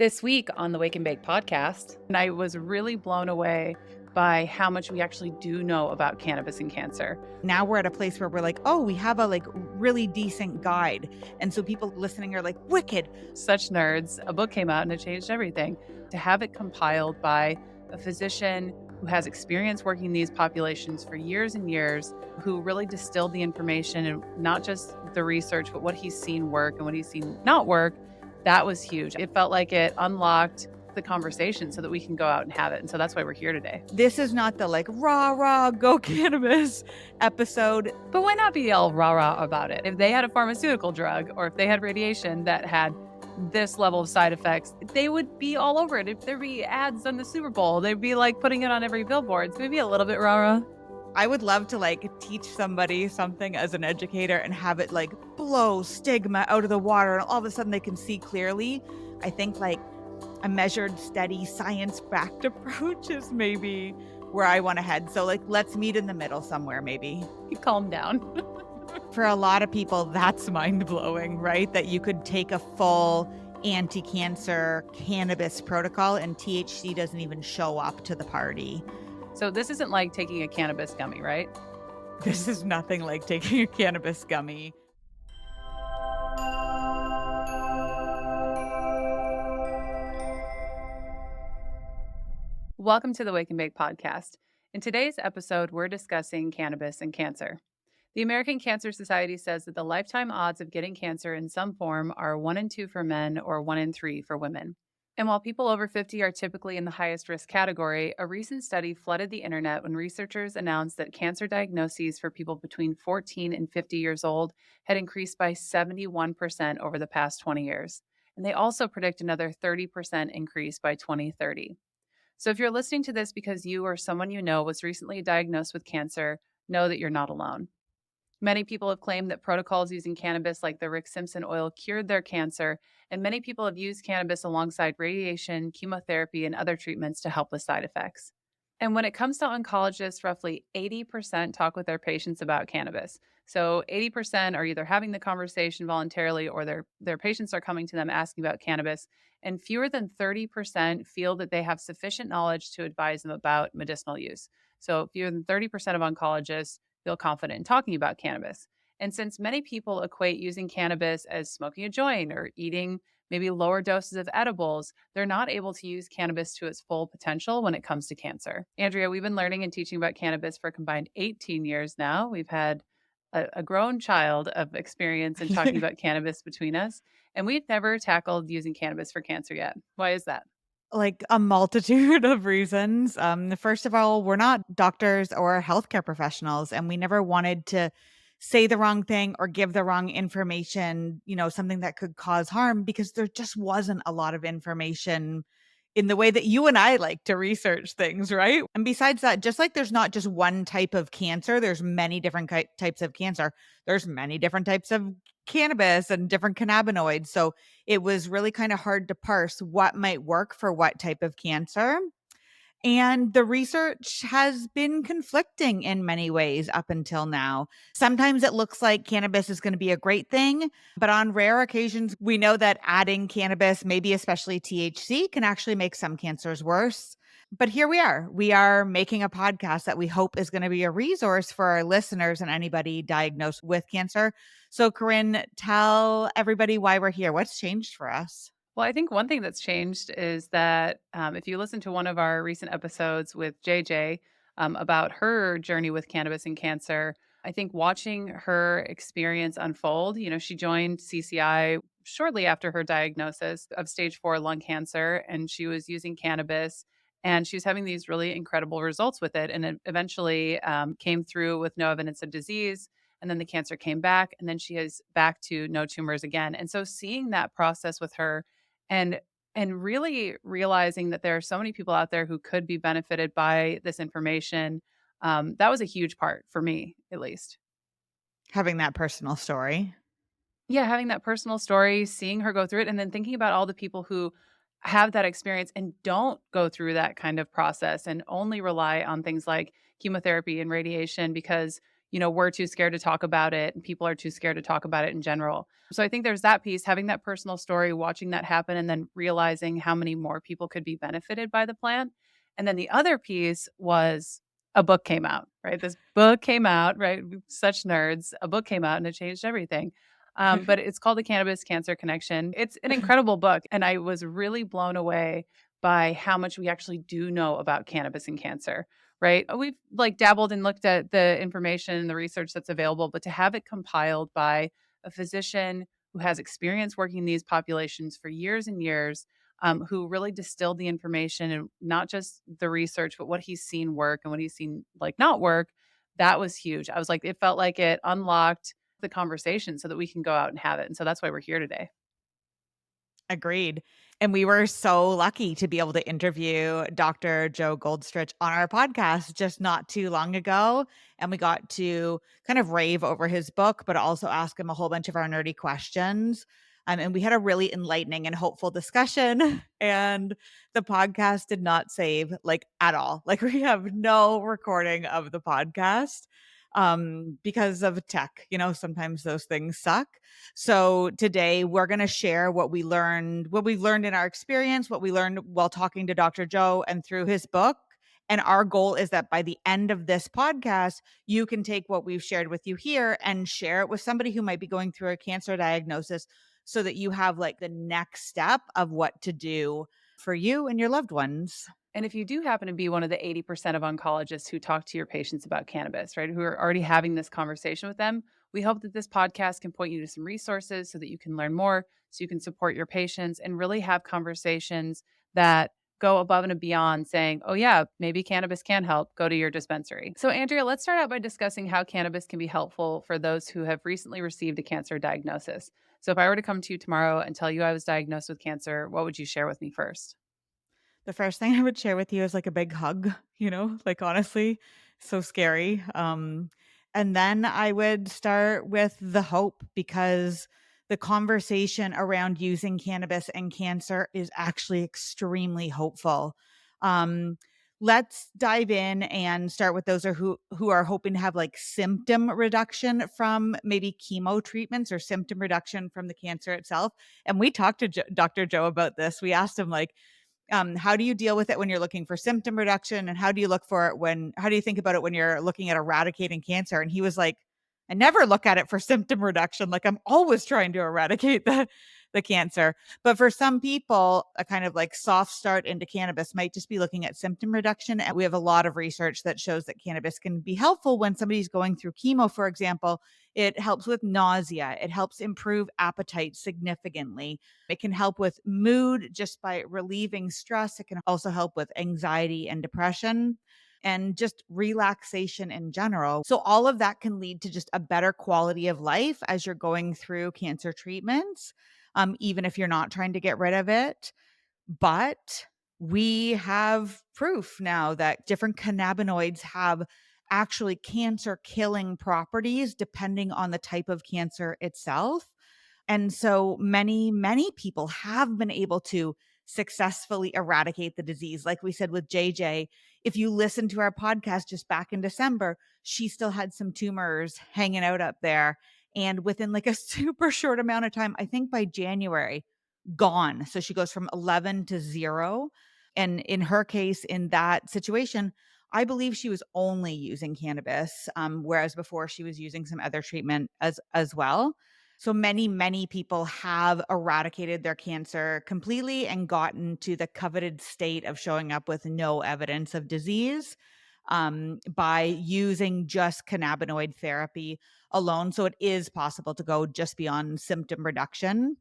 This week on the Wake and Bake podcast, and I was really blown away by how much we actually do know about cannabis and cancer. Now we're at a place where we're like, oh, we have a really decent guide. And so people listening are like, wicked. Such nerds. A book came out and it changed everything. To have it compiled by a physician who has experience working in these populations for years and years, who really distilled the information and not just the research, but what he's seen work and what he's seen not work, that was huge. It felt like it unlocked the conversation so that we can go out and have it. And so that's why we're here today. This is not the rah, go cannabis episode. But why not be all rah about it? If they had a pharmaceutical drug or if they had radiation that had this level of side effects, they would be all over it. If there'd be ads on the Super Bowl, they'd be like putting it on every billboard. So maybe a little bit rah. I would love to teach somebody something as an educator and have it blow stigma out of the water and all of a sudden they can see clearly. I think a measured, steady, science-backed approach is maybe where I want to head. So let's meet in the middle somewhere, maybe. Calm down. For a lot of people, that's mind-blowing, right? That you could take a full anti-cancer cannabis protocol and THC doesn't even show up to the party. So this isn't like taking a cannabis gummy, right? This is nothing like taking a cannabis gummy. Welcome to the Wake and Bake podcast. In today's episode, we're discussing cannabis and cancer. The American Cancer Society says that the lifetime odds of getting cancer in some form are 1 in 2 for men or 1 in 3 for women. And while people over 50 are typically in the highest risk category, a recent study flooded the internet when researchers announced that cancer diagnoses for people between 14 and 50 years old had increased by 71% over the past 20 years. And they also predict another 30% increase by 2030. So if you're listening to this because you or someone you know was recently diagnosed with cancer, know that you're not alone. Many people have claimed that protocols using cannabis like the Rick Simpson oil cured their cancer, and many people have used cannabis alongside radiation, chemotherapy, and other treatments to help with side effects. And when it comes to oncologists, roughly 80% talk with their patients about cannabis. So 80% are either having the conversation voluntarily or their patients are coming to them asking about cannabis. And fewer than 30% feel that they have sufficient knowledge to advise them about medicinal use. So fewer than 30% of oncologists feel confident in talking about cannabis. And since many people equate using cannabis as smoking a joint or eating maybe lower doses of edibles, they're not able to use cannabis to its full potential when it comes to cancer. Andrea, we've been learning and teaching about cannabis for a combined 18 years now. We've had a grown child of experience in talking about cannabis between us, and we've never tackled using cannabis for cancer yet. Why is that? A multitude of reasons. First of all, we're not doctors or healthcare professionals, and we never wanted to say the wrong thing or give the wrong information, something that could cause harm because there just wasn't a lot of information in the way that you and I like to research things, right? And besides that, just like there's not just one type of cancer, there's many different types of cancer. There's many different types of cannabis and different cannabinoids. So it was really kind of hard to parse what might work for what type of cancer. And the research has been conflicting in many ways up until now. Sometimes it looks like cannabis is going to be a great thing, but on rare occasions, we know that adding cannabis, maybe especially THC, can actually make some cancers worse. But here we are. We are making a podcast that we hope is going to be a resource for our listeners and anybody diagnosed with cancer. So, Corinne, tell everybody why we're here. What's changed for us? Well, I think one thing that's changed is that if you listen to one of our recent episodes with JJ about her journey with cannabis and cancer, I think watching her experience unfold, she joined CCI shortly after her diagnosis of stage 4 lung cancer, and she was using cannabis and she was having these really incredible results with it. And it eventually came through with no evidence of disease. And then the cancer came back, and then she is back to no tumors again. And so seeing that process with her and really realizing that there are so many people out there who could be benefited by this information, that was a huge part for me, at least. Having that personal story. Yeah, having that personal story, seeing her go through it, and then thinking about all the people who have that experience and don't go through that kind of process and only rely on things like chemotherapy and radiation because, we're too scared to talk about it and people are too scared to talk about it in general. So I think there's that piece, having that personal story, watching that happen, and then realizing how many more people could be benefited by the plant. And then the other piece was a book came out, right? This book came out, right? Such nerds. A book came out and it changed everything. But it's called The Cannabis Cancer Connection. It's an incredible book. And I was really blown away by how much we actually do know about cannabis and cancer, right? We've like dabbled and looked at the information and the research that's available, but to have it compiled by a physician who has experience working in these populations for years and years, who really distilled the information and not just the research, but what he's seen work and what he's seen like not work, that was huge. I was like, it felt like it unlocked the conversation so that we can go out and have it. And so that's why we're here today. Agreed. And we were so lucky to be able to interview Dr. Joe Goldstrich on our podcast just not too long ago. And we got to kind of rave over his book, but also ask him a whole bunch of our nerdy questions. And we had a really enlightening and hopeful discussion. And the podcast did not save like at all. Like we have no recording of the podcast because of tech. Sometimes those things suck. So today we're going to share what we learned in our experience, what we learned while talking to Dr. Joe and through his book. And our goal is that by the end of this podcast, you can take what we've shared with you here and share it with somebody who might be going through a cancer diagnosis so that you have like the next step of what to do for you and your loved ones. And if you do happen to be one of the 80% of oncologists who talk to your patients about cannabis, right, who are already having this conversation with them, we hope that this podcast can point you to some resources so that you can learn more, so you can support your patients and really have conversations that go above and beyond saying, oh, yeah, maybe cannabis can help. Go to your dispensary. So, Andrea, let's start out by discussing how cannabis can be helpful for those who have recently received a cancer diagnosis. So, if I were to come to you tomorrow and tell you I was diagnosed with cancer, what would you share with me first? The first thing I would share with you is like a big hug, like honestly, so scary. And then I would start with the hope because the conversation around using cannabis and cancer is actually extremely hopeful. Um, let's dive in and start with those who are hoping to have like symptom reduction from maybe chemo treatments or symptom reduction from the cancer itself. And we talked to Dr. Joe about this. We asked him like, how do you deal with it when you're looking for symptom reduction? And how do you look for it how do you think about it when you're looking at eradicating cancer? And he was like, I never look at it for symptom reduction. Like I'm always trying to eradicate the cancer. But for some people, a kind of like soft start into cannabis might just be looking at symptom reduction. And we have a lot of research that shows that cannabis can be helpful when somebody's going through chemo, for example. It helps with nausea. It helps improve appetite significantly. It can help with mood just by relieving stress. It can also help with anxiety and depression and just relaxation in general. So, all of that can lead to just a better quality of life as you're going through cancer treatments, even if you're not trying to get rid of it. But we have proof now that different cannabinoids have actually cancer killing properties depending on the type of cancer itself. And so many people have been able to successfully eradicate the disease. Like we said with JJ, if you listen to our podcast just back in December, she still had some tumors hanging out up there. And within like a super short amount of time, I think by January, gone. So she goes from 11 to 0. And in her case, in that situation, I believe she was only using cannabis, whereas before she was using some other treatment as well. So many people have eradicated their cancer completely and gotten to the coveted state of showing up with no evidence of disease by using just cannabinoid therapy alone. So it is possible to go just beyond symptom reduction.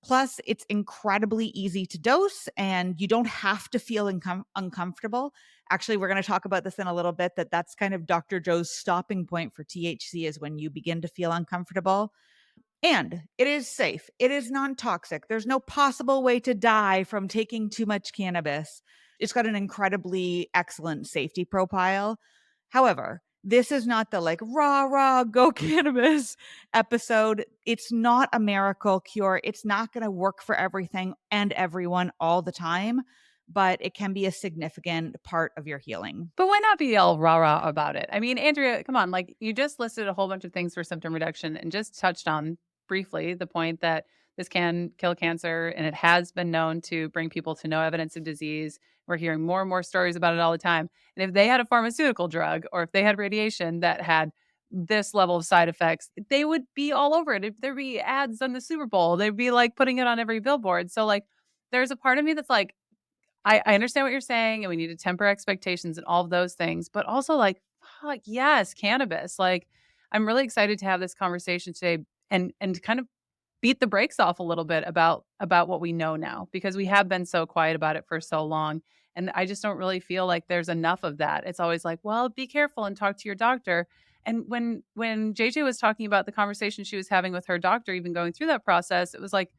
Plus, it's incredibly easy to dose and you don't have to feel uncomfortable. Actually, we're going to talk about this in a little bit that's kind of Dr. Joe's stopping point for THC is when you begin to feel uncomfortable. And it is safe. It is non-toxic. There's no possible way to die from taking too much cannabis. It's got an incredibly excellent safety profile. However, this is not the like rah, go cannabis episode. It's not a miracle cure. It's not going to work for everything and everyone all the time. but it can be a significant part of your healing. But why not be all rah-rah about it? I mean, Andrea, come on, like, you just listed a whole bunch of things for symptom reduction and just touched on briefly the point that this can kill cancer, and it has been known to bring people to no evidence of disease. We're hearing more and more stories about it all the time. And if they had a pharmaceutical drug or if they had radiation that had this level of side effects, they would be all over it. If there'd be ads on the Super Bowl, they'd be, like, putting it on every billboard. So, like, there's a part of me that's like, I understand what you're saying, and we need to temper expectations and all of those things, but also, like, fuck, yes, cannabis. Like, I'm really excited to have this conversation today and kind of beat the brakes off a little bit about what we know now, because we have been so quiet about it for so long, and I just don't really feel like there's enough of that. It's always like, "Well, be careful and talk to your doctor." And when JJ was talking about the conversation she was having with her doctor, even going through that process, it was, like,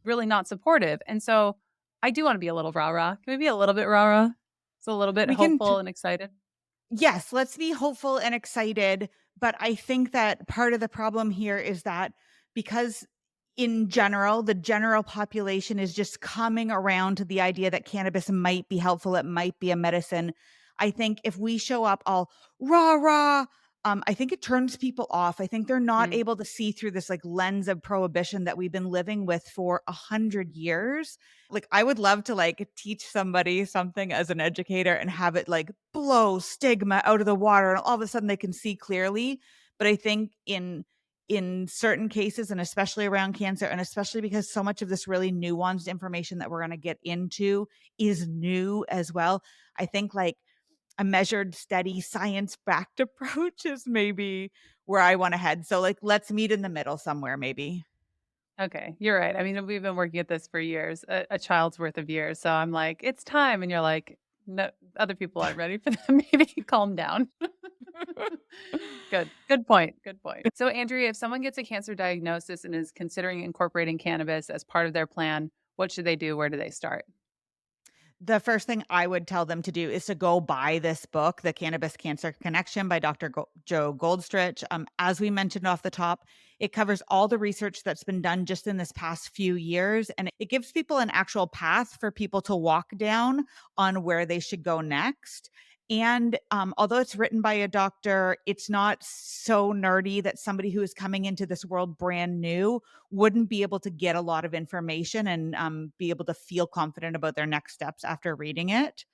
really not supportive. And so I do wanna be a little rah-rah. Can we be a little bit rah-rah? It's a little bit We can hopeful and excited? Yes, let's be hopeful and excited. But I think that part of the problem here is that because in general, the general population is just coming around to the idea that cannabis might be helpful, it might be a medicine. I think if we show up all rah rah, I think it turns people off. I think they're not Mm, able to see through this like lens of prohibition that we've been living with for 100 years. Like, I would love to, like, teach somebody something as an educator and have it, like, blow stigma out of the water, and all of a sudden they can see clearly. But I think in certain cases, and especially around cancer, and especially because so much of this really nuanced information that we're gonna get into is new as well, I think, like, a measured, steady, science-backed approach is maybe where I wanna head. So, like, let's meet in the middle somewhere maybe. okay, you're right. I mean, we've been working at this for years, a child's worth of years, so I'm like, "It's time," and you're like, "No, other people aren't ready for that. Maybe calm down." Good. Good point, good point. So, Andrea, if someone gets a cancer diagnosis and is considering incorporating cannabis as part of their plan, what should they do? Where do they start? The first thing I would tell them to do is to go buy this book, The Cannabis Cancer Connection by Dr. Joe Goldstrich. As we mentioned off the top, it covers all the research that's been done just in this past few years, and it gives people an actual path for people to walk down on where they should go next. And although it's written by a doctor, it's not so nerdy that somebody who is coming into this world brand new wouldn't be able to get a lot of information and be able to feel confident about their next steps after reading it.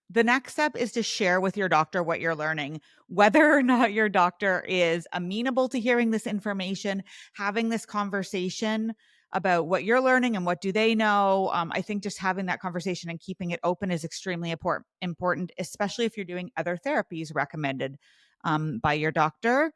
The next step is to share with your doctor what you're learning, whether or not your doctor is amenable to hearing this information, having this conversation about what you're learning and what do they know. I think just having that conversation and keeping it open is extremely important, especially if you're doing other therapies recommended by your doctor.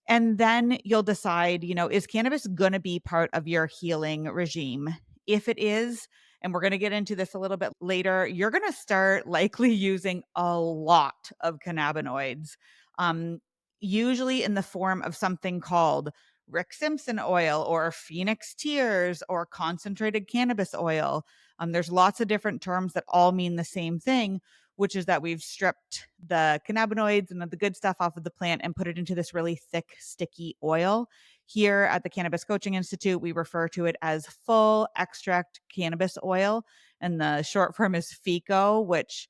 And then you'll decide, is cannabis going to be part of your healing regime? If it is, and we're going to get into this a little bit later, you're going to start likely using a lot of cannabinoids, um, usually in the form of something called Rick Simpson oil or Phoenix tears or concentrated cannabis oil. There's lots of different terms that all mean the same thing, which is that we've stripped the cannabinoids and the good stuff off of the plant and put it into this really thick, sticky oil. Here at the Cannabis Coaching Institute, we refer to it as full extract cannabis oil. And the short form is FECO, which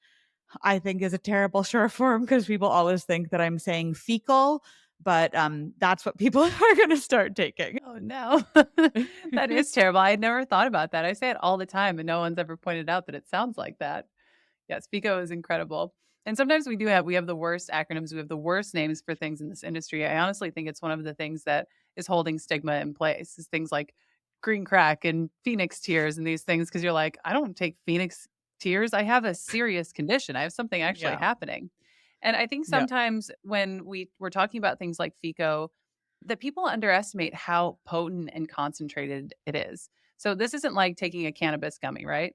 I think is a terrible short form because people always think that I'm saying fecal, but that's what people are going to start taking. Oh, no. That is terrible. I had never thought about that. I say it all the time, and no one's ever pointed out that it sounds like that. Yes, Pico is incredible. And sometimes we have the worst acronyms, we have the worst names for things in this industry. I honestly think it's one of the things that is holding stigma in place, is things like green crack and phoenix tears and these things, because you're like, I don't take phoenix tears. I have a serious condition. I have something actually Yeah. happening. And I think Yeah. sometimes when we're talking about things like FICO, that people underestimate how potent and concentrated it is. So this isn't like taking a cannabis gummy, right?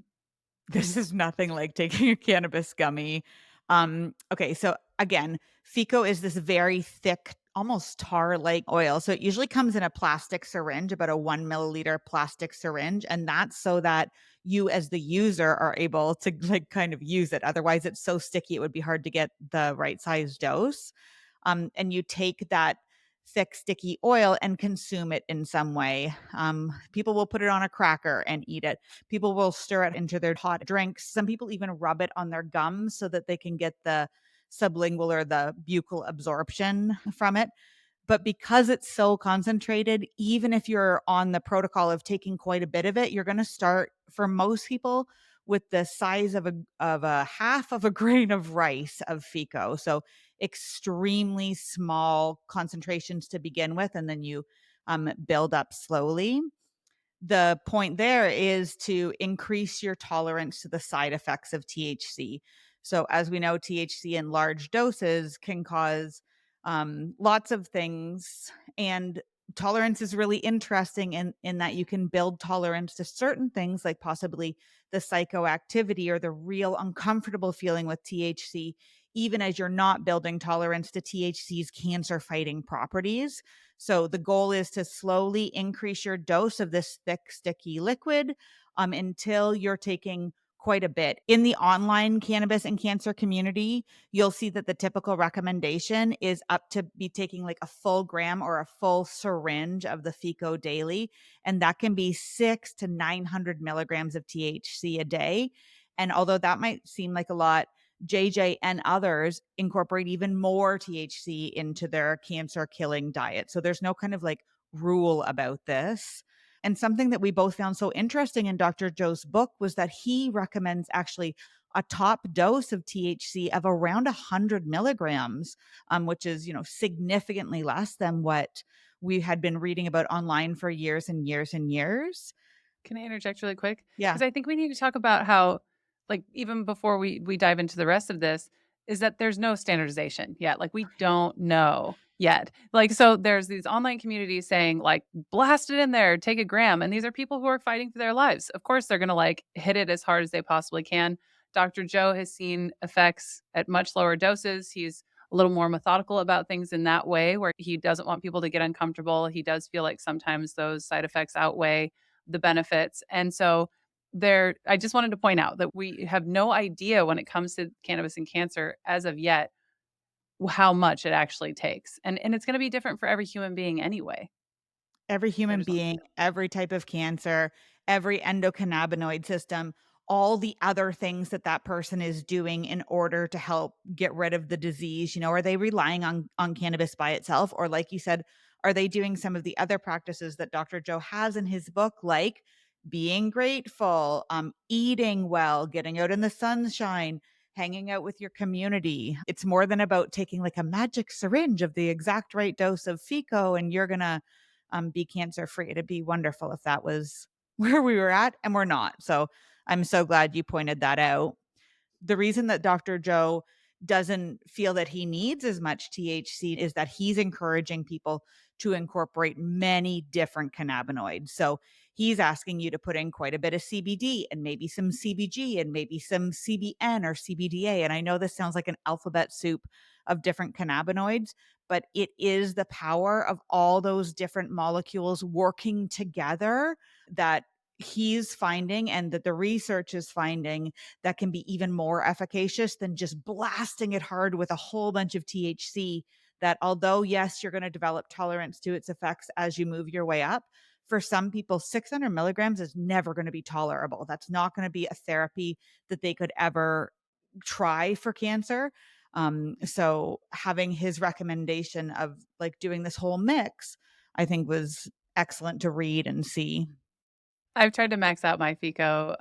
This is nothing like taking a cannabis gummy. Okay, so again, FICO is this very thick, almost tar-like oil. So it usually comes in a plastic syringe, about a 1 milliliter plastic syringe, and that's so that you as the user are able to like kind of use it. Otherwise, it's so sticky it would be hard to get the right size dose. And you take thick, sticky oil and consume it in some way. People will put it on a cracker and eat it. People will stir it into their hot drinks. Some people even rub it on their gums so that they can get the sublingual or the buccal absorption from it. But because it's so concentrated, even if you're on the protocol of taking quite a bit of it, you're going to start for most people with the size of a half of a grain of rice of FICO. So extremely small concentrations to begin with, and then you build up slowly. The point there is to increase your tolerance to the side effects of THC. So, as we know, THC in large doses can cause lots of things, and tolerance is really interesting in that you can build tolerance to certain things, like possibly the psychoactivity or the real uncomfortable feeling with THC, even as you're not building tolerance to THC's cancer fighting properties. So the goal is to slowly increase your dose of this thick, sticky liquid until you're taking quite a bit. In the online cannabis and cancer community, you'll see that the typical recommendation is up to be taking like a full gram or a full syringe of the FICO daily. And that can be 600 to 900 milligrams of THC a day. And although that might seem like a lot, JJ and others incorporate even more THC into their cancer killing diet. So there's no kind of like rule about this. And something that we both found so interesting in Dr. Joe's book was that he recommends actually a top dose of THC of around 100 milligrams, which is, significantly less than what we had been reading about online for years and years and years. Can I interject really quick? Yeah. Because I think we need to talk about how, like, even before we dive into the rest of this, is that there's no standardization yet. Like, we don't know yet. Like, so there's these online communities saying, like, blast it in there, take a gram. And these are people who are fighting for their lives. Of course, they're going to like hit it as hard as they possibly can. Dr. Joe has seen effects at much lower doses. He's a little more methodical about things in that way, where he doesn't want people to get uncomfortable. He does feel like sometimes those side effects outweigh the benefits. And so I just wanted to point out that we have no idea when it comes to cannabis and cancer as of yet how much it actually takes. And it's going to be different for every human being anyway. Every So I human just want being, every type of cancer, every endocannabinoid system, all the other things that that person is doing in order to help get rid of the disease. Are they relying on cannabis by itself, or like you said, are they doing some of the other practices that Dr. Joe has in his book, like being grateful, eating well, getting out in the sunshine, hanging out with your community? It's more than about taking like a magic syringe of the exact right dose of FICO and you're gonna be cancer free. It'd be wonderful if that was where we were at, and we're not. So I'm so glad you pointed that out. The reason that Dr. Joe doesn't feel that he needs as much THC is that he's encouraging people to incorporate many different cannabinoids. So he's asking you to put in quite a bit of CBD and maybe some CBG and maybe some CBN or CBDA. And I know this sounds like an alphabet soup of different cannabinoids, but it is the power of all those different molecules working together that he's finding and that the research is finding that can be even more efficacious than just blasting it hard with a whole bunch of THC. That although, yes, you're going to develop tolerance to its effects as you move your way up, for some people, 600 milligrams is never going to be tolerable. That's not going to be a therapy that they could ever try for cancer. So having his recommendation of like doing this whole mix, I think was excellent to read and see. I've tried to max out my FICO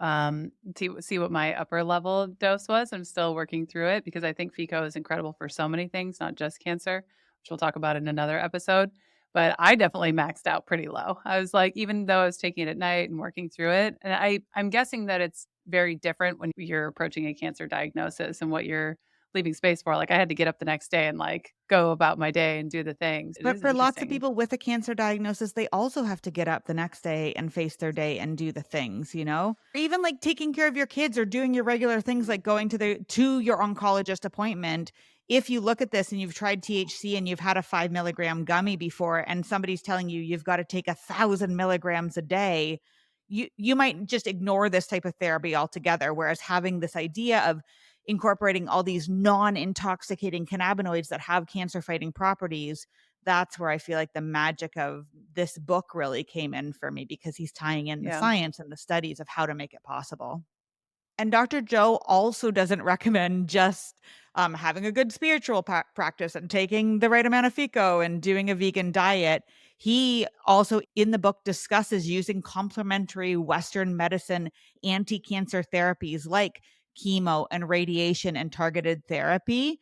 to see what my upper level dose was. I'm still working through it because I think FICO is incredible for so many things, not just cancer, which we'll talk about in another episode. But I definitely maxed out pretty low. I was like, even though I was taking it at night and working through it, and I'm guessing that it's very different when you're approaching a cancer diagnosis and what you're leaving space for. Like I had to get up the next day and like go about my day and do the things. It But is for lots of interesting. people with a cancer diagnosis, they also have to get up the next day and face their day and do the things. Or even like taking care of your kids or doing your regular things like going to your oncologist appointment. If you look at this and you've tried THC and you've had a 5 milligram gummy before and somebody's telling you you've got to take 1,000 milligrams a day, you might just ignore this type of therapy altogether. Whereas having this idea of incorporating all these non-intoxicating cannabinoids that have cancer fighting properties, that's where I feel like the magic of this book really came in for me, because he's tying in the Yeah. science and the studies of how to make it possible. And Dr. Joe also doesn't recommend just having a good spiritual practice and taking the right amount of FICO and doing a vegan diet. He also, in the book, discusses using complementary Western medicine anti cancer therapies like chemo and radiation and targeted therapy,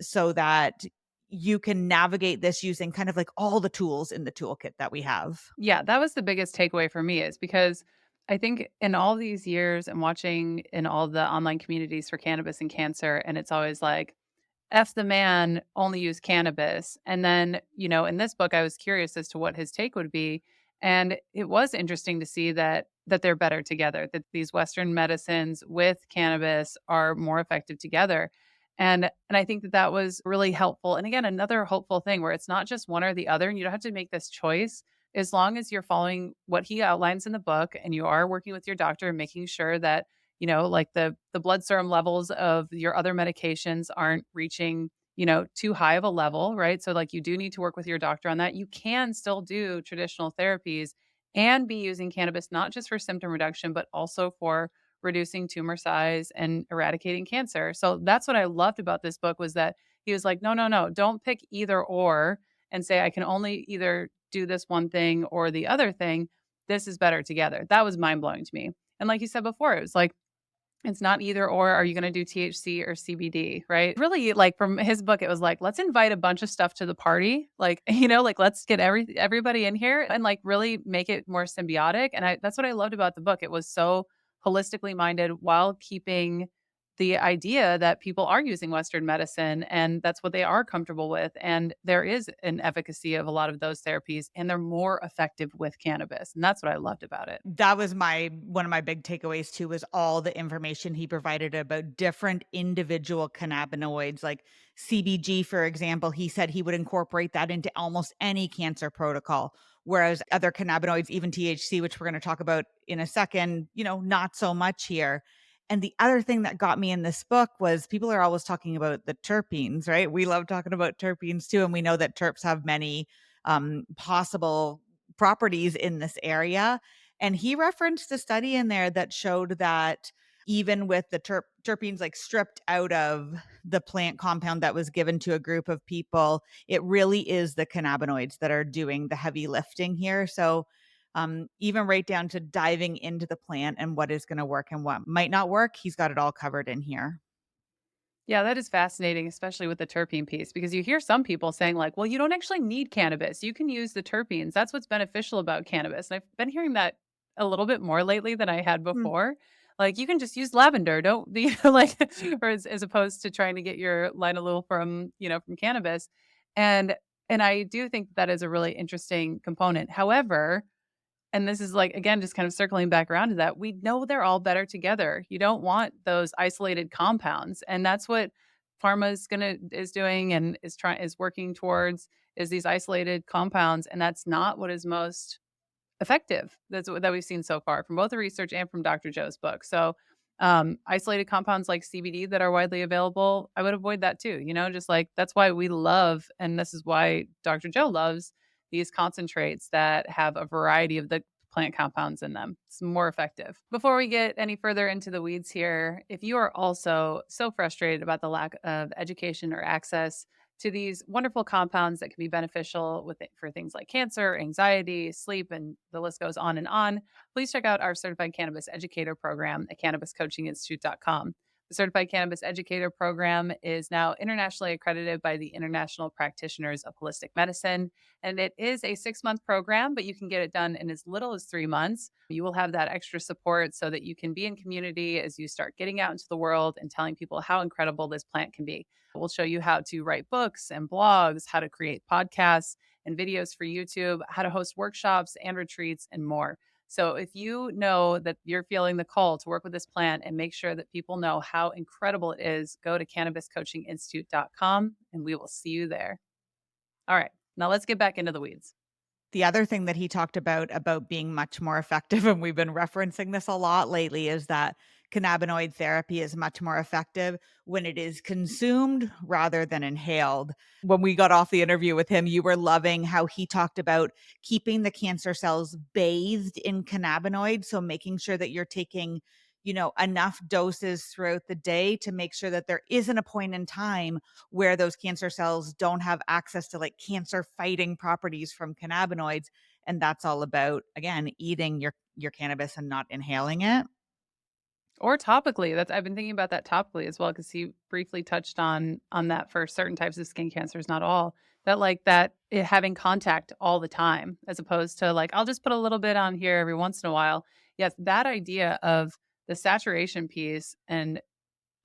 so that you can navigate this using kind of like all the tools in the toolkit that we have. Yeah, that was the biggest takeaway for me is because I think in all these years and watching in all the online communities for cannabis and cancer, and it's always like, F the man, only use cannabis. And then, in this book, I was curious as to what his take would be. And it was interesting to see that they're better together, that these Western medicines with cannabis are more effective together. And I think that that was really helpful. And again, another hopeful thing where it's not just one or the other, and you don't have to make this choice as long as you're following what he outlines in the book and you are working with your doctor and making sure that like the blood serum levels of your other medications aren't reaching, too high of a level, right? So like you do need to work with your doctor on that. You can still do traditional therapies and be using cannabis not just for symptom reduction but also for reducing tumor size and eradicating cancer. So that's what I loved about this book was that he was like, "No, no, no, don't pick either or and say I can only either do this one thing or the other thing. This is better together." That was mind-blowing to me. And like you said before, it was like it's not either or, are you gonna do THC or CBD, right? Really, like, from his book, it was like, "Let's invite a bunch of stuff to the party." Like, like, let's get everybody in here and, like, really make it more symbiotic, and I that's what I loved about the book. It was so holistically minded while keeping the idea that people are using Western medicine, and that's what they are comfortable with, and there is an efficacy of a lot of those therapies, and they're more effective with cannabis, and that's what I loved about it. That was my one of my big takeaways too, was all the information he provided about different individual cannabinoids, like CBG, for example. He said he would incorporate that into almost any cancer protocol, whereas other cannabinoids, even THC, which we're going to talk about in a second, not so much here. And the other thing that got me in this book was people are always talking about the terpenes, right? We love talking about terpenes too, and we know that terps have many possible properties in this area. And he referenced a study in there that showed that even with the terpenes like stripped out of the plant compound that was given to a group of people, it really is the cannabinoids that are doing the heavy lifting here. So even right down to diving into the plant and what is going to work and what might not work, he's got it all covered in here. Yeah, that is fascinating, especially with the terpene piece, because you hear some people saying, like, well, you don't actually need cannabis. You can use the terpenes. That's what's beneficial about cannabis. And I've been hearing that a little bit more lately than I had Mm. before. Like, you can just use lavender. Don't, like, or as opposed to trying to get your linalool from, from cannabis. And, and I do think that is a really interesting component. However, and this is like, again, just kind of circling back around to that. We know they're all better together. You don't want those isolated compounds. And that's what pharma is doing and is working towards is these isolated compounds. And that's not what is most effective that we've seen so far from both the research and from Dr. Joe's book. So, isolated compounds like CBD that are widely available, I would avoid that too. Just like that's why we love, and this is why Dr. Joe loves these concentrates that have a variety of the plant compounds in them. It's more effective. Before we get any further into the weeds here, if you are also so frustrated about the lack of education or access to these wonderful compounds that can be beneficial for things like cancer, anxiety, sleep, and the list goes on, please check out our Certified Cannabis Educator program at cannabiscoachinginstitute.com. The Certified Cannabis Educator program is now internationally accredited by the International Practitioners of Holistic Medicine, and it is a 6-month program, but you can get it done in as little as 3 months. You will have that extra support so that you can be in community as you start getting out into the world and telling people how incredible this plant can be. We'll show you how to write books and blogs, how to create podcasts and videos for YouTube, how to host workshops and retreats, and more. So if you know that you're feeling the call to work with this plant and make sure that people know how incredible it is, go to cannabiscoachinginstitute.com and we will see you there. All right, now let's get back into the weeds. The other thing that he talked about being much more effective, and we've been referencing this a lot lately, is that cannabinoid therapy is much more effective when it is consumed rather than inhaled. When we got off the interview with him, you were loving how he talked about keeping the cancer cells bathed in cannabinoids. So making sure that you're taking, enough doses throughout the day to make sure that there isn't a point in time where those cancer cells don't have access to like cancer fighting properties from cannabinoids. And that's all about, again, eating your cannabis and not inhaling it. Or topically. That's I've been thinking about that topically as well because he briefly touched on that for certain types of skin cancers, not all. That like that it having contact all the time as opposed to like I'll just put a little bit on here every once in a while. Yes, that idea of the saturation piece and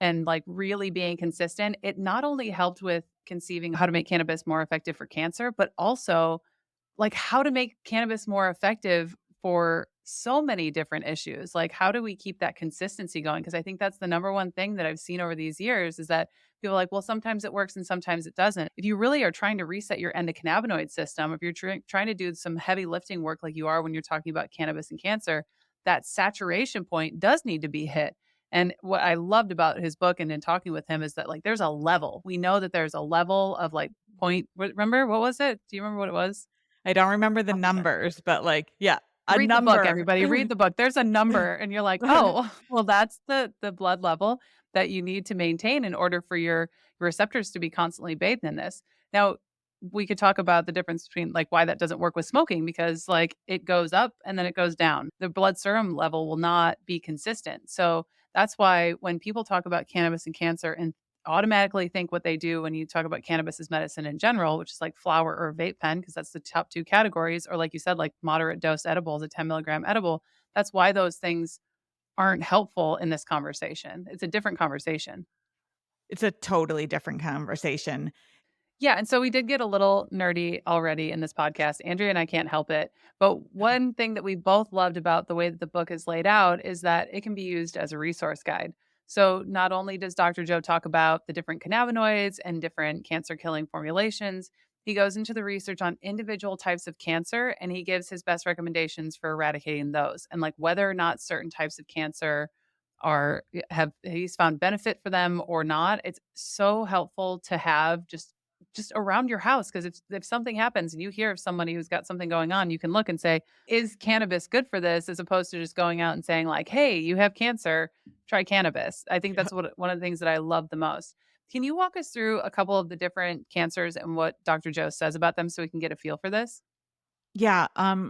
like really being consistent, it not only helped with conceiving how to make cannabis more effective for cancer, but also like how to make cannabis more effective for so many different issues. Like, how do we keep that consistency going? Because I think that's the number one thing that I've seen over these years is that people are like, well, sometimes it works and sometimes it doesn't. If you really are trying to reset your endocannabinoid system, if you're trying to do some heavy lifting work like you are when you're talking about cannabis and cancer, that saturation point does need to be hit. And what I loved about his book and in talking with him is that like there's a level. We know that there's a level of like point. Remember what was it? Do you remember what it was? I don't remember the Off the top. numbers, but like, yeah, a Read the book, number. everybody, read the book. There's a number and you're like, "Oh, well, that's the blood level that you need to maintain in order for your receptors to be constantly bathed in this." Now, we could talk about the difference between, like, why that doesn't work with smoking because, like, it goes up and then it goes down. The blood serum level will not be consistent. So, that's why when people talk about cannabis and cancer and automatically think what they do when you talk about cannabis as medicine in general, which is like flower or vape pen, because that's the top two categories, or like you said, like moderate dose edibles, a 10 milligram edible. That's why those things aren't helpful in this conversation. It's a different conversation. It's a totally different conversation. Yeah, and so we did get a little nerdy already in this podcast. Andrea and I can't help it. But one thing that we both loved about the way that the book is laid out is that it can be used as a resource guide. So not only does Dr. Joe talk about the different cannabinoids and different cancer killing formulations, he goes into the research on individual types of cancer and he gives his best recommendations for eradicating those and like whether or not certain types of cancer are have he's found benefit for them or not. It's so helpful to have just around your house because if something happens and you hear of somebody who's got something going on, you can look and say, "Is cannabis good for this?" As opposed to just going out and saying like, "Hey, you have cancer, try cannabis." I think that's what one of the things that I love the most. Can you walk us through a couple of the different cancers and what Dr. Joe says about them so we can get a feel for this? Yeah,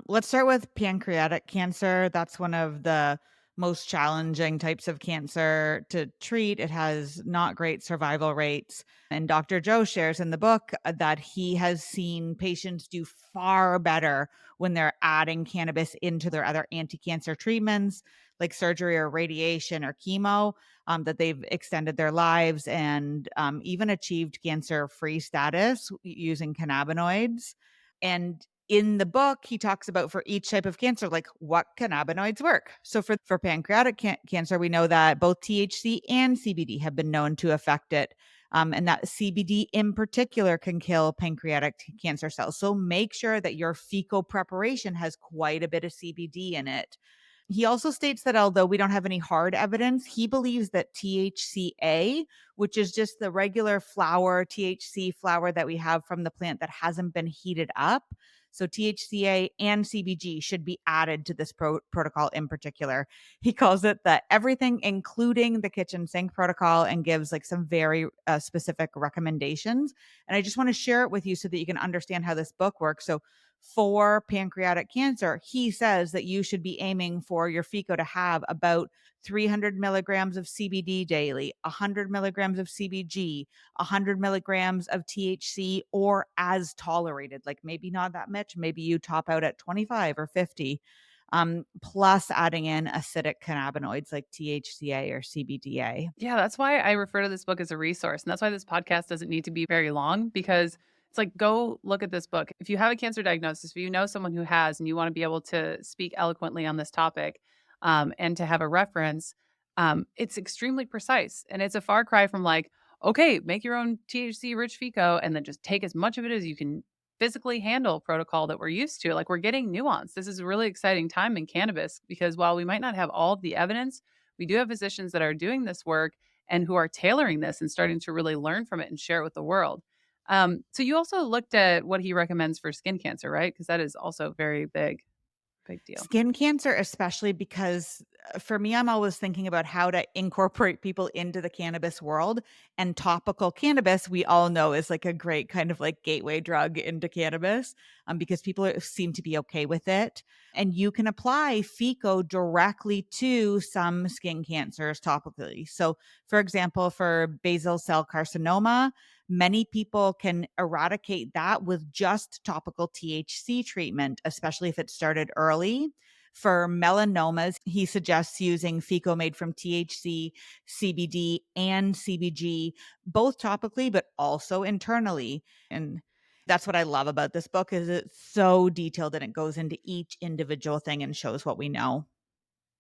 let's start with pancreatic cancer. That's one of the most challenging types of cancer to treat. It has not great survival rates. And Dr. Joe shares in the book that he has seen patients do far better when they're adding cannabis into their other anti cancer treatments, like surgery or radiation or chemo, that they've extended their lives and even achieved cancer free status using cannabinoids. And in the book, he talks about for each type of cancer, like what cannabinoids work. So for pancreatic cancer, we know that both THC and CBD have been known to affect it. And that CBD in particular can kill pancreatic cancer cells. So make sure that your fecal preparation has quite a bit of CBD in it. He also states that although we don't have any hard evidence, he believes that THCA, which is just the regular flower, THC flower that we have from the plant that hasn't been heated up. So THCA and CBG should be added to this protocol in particular. He calls it the everything, including the kitchen sink protocol, and gives like some very specific recommendations. And I just want to share it with you so that you can understand how this book works. So for pancreatic cancer, he says that you should be aiming for your FICO to have about 300 milligrams of CBD daily, 100 milligrams of CBG, 100 milligrams of THC, or as tolerated. Like maybe not that much. Maybe you top out at 25 or 50, plus adding in acidic cannabinoids like THCA or CBDA. Yeah, that's why I refer to this book as a resource. And that's why this podcast doesn't need to be very long because it's like, go look at this book. If you have a cancer diagnosis, if you know someone who has, and you want to be able to speak eloquently on this topic and to have a reference, it's extremely precise. And it's a far cry from like, okay, make your own THC rich FICO and then just take as much of it as you can physically handle protocol that we're used to. Like, we're getting nuance. This is a really exciting time in cannabis because while we might not have all of the evidence, we do have physicians that are doing this work and who are tailoring this and starting to really learn from it and share it with the world. So you also looked at what he recommends for skin cancer, right? Because that is also very big deal. Skin cancer, especially because for me, I'm always thinking about how to incorporate people into the cannabis world. And topical cannabis, we all know, is like a great kind of like gateway drug into cannabis because seem to be okay with it. And you can apply FICO directly to some skin cancers topically. So, for example, for basal cell carcinoma, many people can eradicate that with just topical THC treatment, especially if it started early. For melanomas, he suggests using FICO made from THC, CBD, and CBG, both topically, but also internally. And that's what I love about this book is it's so detailed and it goes into each individual thing and shows what we know.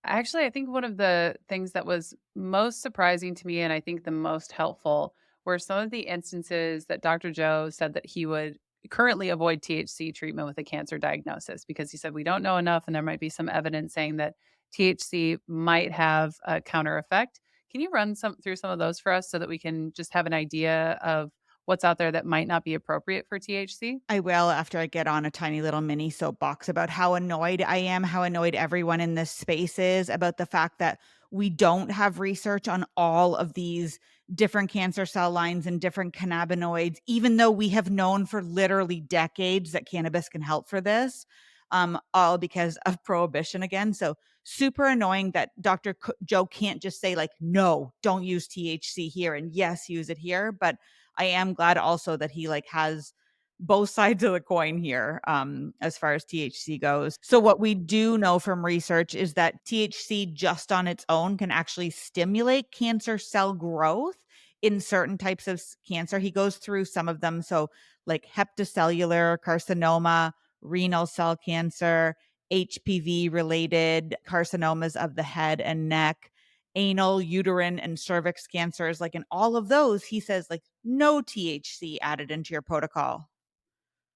Actually, I think one of the things that was most surprising to me and I think the most helpful were some of the instances that Dr. Joe said that he would currently avoid THC treatment with a cancer diagnosis because he said we don't know enough and there might be some evidence saying that THC might have a counter effect. Can you run some through some of those for us so that we can just have an idea of what's out there that might not be appropriate for THC? I will after I get on a tiny little mini soapbox about how annoyed I am, how annoyed everyone in this space is about the fact that we don't have research on all of these different cancer cell lines and different cannabinoids, even though we have known for literally decades that cannabis can help for this, all because of prohibition again. So super annoying that Joe can't just say like, no, don't use THC here and yes, use it here. But I am glad also that he like has both sides of the coin here as far as THC goes. So what we do know from research is that THC just on its own can actually stimulate cancer cell growth in certain types of cancer. He goes through some of them. So like hepatocellular carcinoma, renal cell cancer, HPV related carcinomas of the head and neck, anal, uterine, and cervix cancers. Like in all of those, he says like no THC added into your protocol.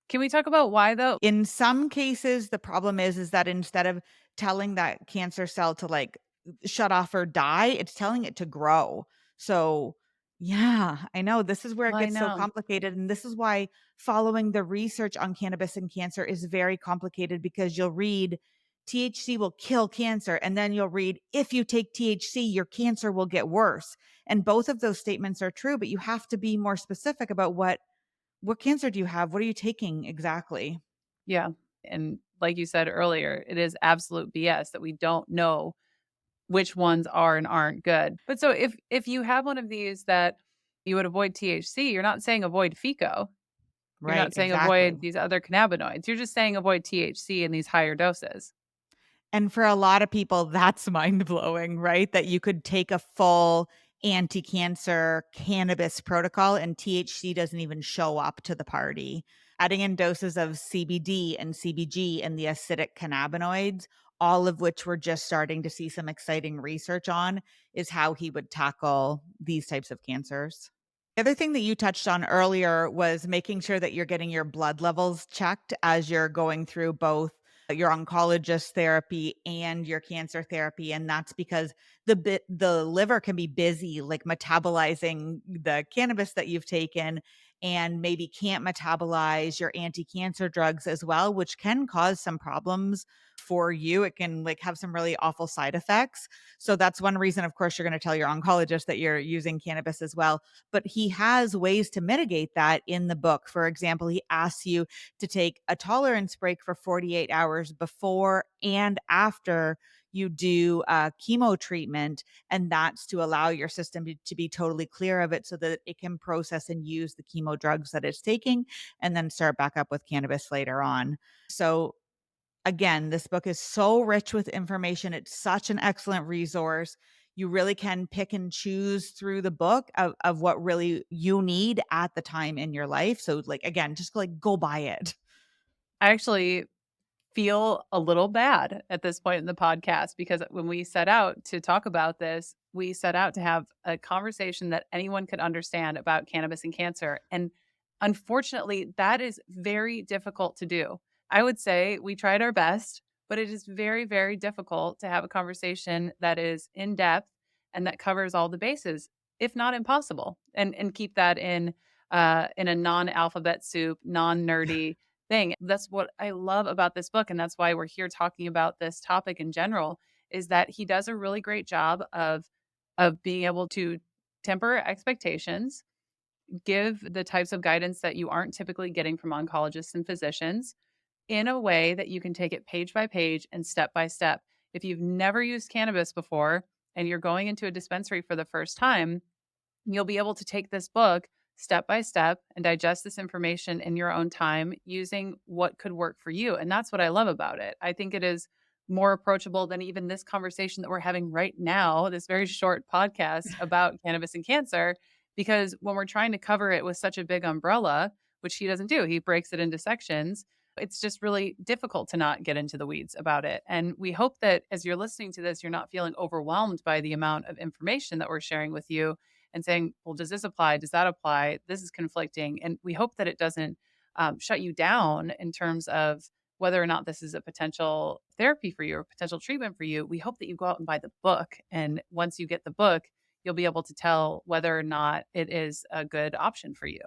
Can we talk about why though? In some cases, the problem is that instead of telling that cancer cell to, like, shut off or die, it's telling it to grow. So, yeah, I know this is where it Well, I gets so know. complicated, and this is why following the research on cannabis and cancer is very complicated because you'll read, "THC will kill cancer," and then you'll read, "If you take THC, your cancer will get worse." And both of those statements are true, but you have to be more specific about what cancer do you have? What are you taking exactly? Yeah. And like you said earlier, it is absolute BS that we don't know which ones are and aren't good. But so if you have one of these that you would avoid THC, you're not saying avoid FICO. You're Right, not saying exactly. avoid these other cannabinoids. You're just saying avoid THC in these higher doses. And for a lot of people, that's mind blowing, right? That you could take a full anti cancer cannabis protocol and THC doesn't even show up to the party. Adding in doses of CBD and CBG and the acidic cannabinoids, all of which we're just starting to see some exciting research on, is how he would tackle these types of cancers. The other thing that you touched on earlier was making sure that you're getting your blood levels checked as you're going through both your oncologist therapy and your cancer therapy, and that's because the liver can be busy like metabolizing the cannabis that you've taken and maybe can't metabolize your anti-cancer drugs as well, which can cause some problems for you. It can like have some really awful side effects. So that's one reason of course you're going to tell your oncologist that you're using cannabis as well, but he has ways to mitigate that in the book. For example, he asks you to take a tolerance break for 48 hours before and after you do chemo treatment. And that's to allow your system to be totally clear of it so that it can process and use the chemo drugs that it's taking and then start back up with cannabis later on. So, again, this book is so rich with information. It's such an excellent resource. You really can pick and choose through the book of what really you need at the time in your life. So, like, again, just like go buy it. I actually feel a little bad at this point in the podcast because when we set out to talk about this, we set out to have a conversation that anyone could understand about cannabis and cancer. And unfortunately, that is very difficult to do. I would say we tried our best, but it is very, very difficult to have a conversation that is in depth and that covers all the bases, if not impossible, and keep that in a non-alphabet soup, non-nerdy thing. That's what I love about this book, and that's why we're here talking about this topic in general, is that he does a really great job of being able to temper expectations, give the types of guidance that you aren't typically getting from oncologists and physicians in a way that you can take it page by page and step by step. If you've never used cannabis before and you're going into a dispensary for the first time, you'll be able to take this book step by step and digest this information in your own time using what could work for you. And that's what I love about it. I think it is more approachable than even this conversation that we're having right now, this very short podcast about cannabis and cancer, because when we're trying to cover it with such a big umbrella, which he doesn't do, he breaks it into sections. It's just really difficult to not get into the weeds about it. And we hope that as you're listening to this, you're not feeling overwhelmed by the amount of information that we're sharing with you and saying, well, does this apply? Does that apply? This is conflicting. And we hope that it doesn't shut you down in terms of whether or not this is a potential therapy for you or potential treatment for you. We hope that you go out and buy the book. And once you get the book, you'll be able to tell whether or not it is a good option for you.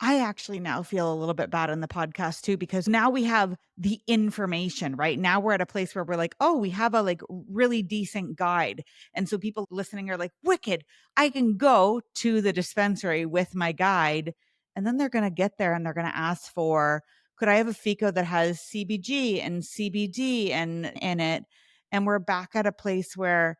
I actually now feel a little bit bad on the podcast too, because now we have the information, right? Now we're at a place where we're like, oh, we have a like really decent guide. And so people listening are like, wicked, I can go to the dispensary with my guide. And then they're going to get there and they're going to ask for, could I have a FICO that has CBG and CBD and in it? And we're back at a place where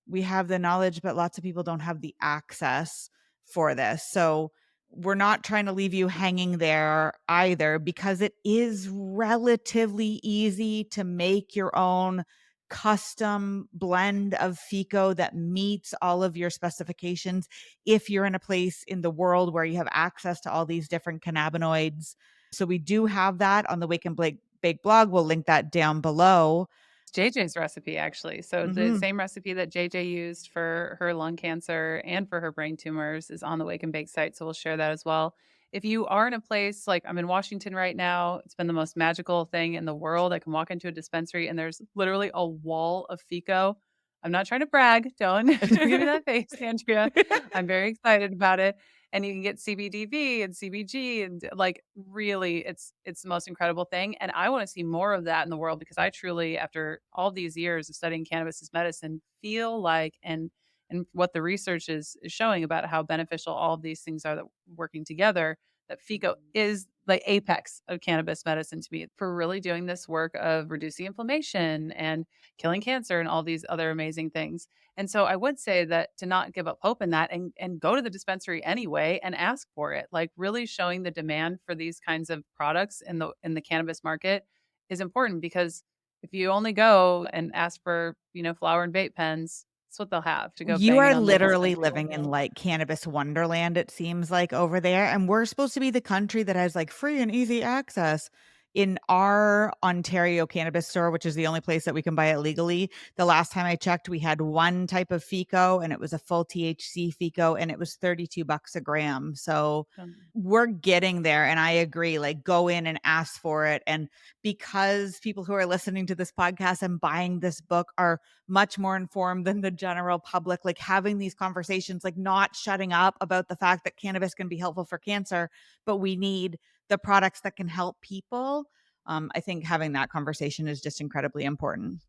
we have the knowledge, but lots of people don't have the access for this. So, we're not trying to leave you hanging there either because it is relatively easy to make your own custom blend of FICO that meets all of your specifications if you're in a place in the world where you have access to all these different cannabinoids. So we do have that on the Wake and Bake blog. We'll link that down below. JJ's recipe, actually. So the Mhm. same recipe that JJ used for her lung cancer and for her brain tumors is on the Wake and Bake site. So we'll share that as well. If you are in a place like I'm in Washington right now, it's been the most magical thing in the world. I can walk into a dispensary and there's literally a wall of FICO. I'm not trying to brag. Don't, don't give me that face, Andrea. I'm very excited about it. And you can get CBDV and CBG and like really it's the most incredible thing. And I want to see more of that in the world because I truly, after all these years of studying cannabis as medicine, feel like and what the research is showing about how beneficial all of these things are that working together, that FICO is the apex of cannabis medicine to me for really doing this work of reducing inflammation and killing cancer and all these other amazing things. And so I would say that to not give up hope in that and go to the dispensary anyway and ask for it. Like really showing the demand for these kinds of products in the cannabis market is important because if you only go and ask for, flower and vape pens, that's what they'll have to go You banging are on the literally dispensary living door. in, like, cannabis wonderland, it seems like, over there, and we're supposed to be the country that has, like, free and easy access. In our Ontario cannabis store, which is the only place that we can buy it legally, the last time I checked, we had one type of FICO, and it was a full THC FICO, and it was 32 bucks a gram, so we're getting there, and I agree, like, go in and ask for it, and because people who are listening to this podcast and buying this book are much more informed than the general public, like having these conversations, like not shutting up about the fact that cannabis can be helpful for cancer, but we need the products that can help people. I think having that conversation is just incredibly important.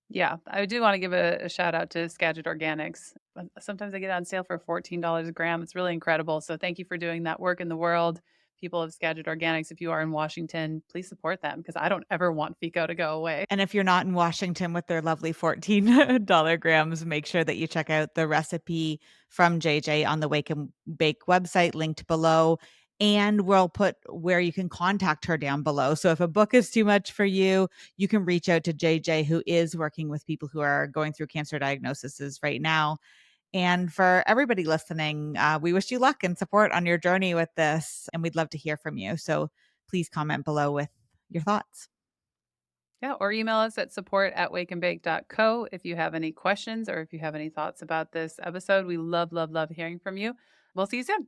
Yeah, I do wanna give a shout out to Skagit Organics. Sometimes they get on sale for $14 a gram. It's really incredible, so thank you for doing that work in the world. People of Skagit Organics, if you are in Washington, please support them because I don't ever want FICO to go away. And if you're not in Washington with their lovely $14 grams, make sure that you check out the recipe from JJ on the Wake and Bake website linked below. And we'll put where you can contact her down below. So if a book is too much for you, you can reach out to JJ, who is working with people who are going through cancer diagnoses right now. And for everybody listening, we wish you luck and support on your journey with this. And we'd love to hear from you. So please comment below with your thoughts. Yeah, or email us at support@wakeandbake.co if you have any questions or if you have any thoughts about this episode. We love, love, love hearing from you. We'll see you soon.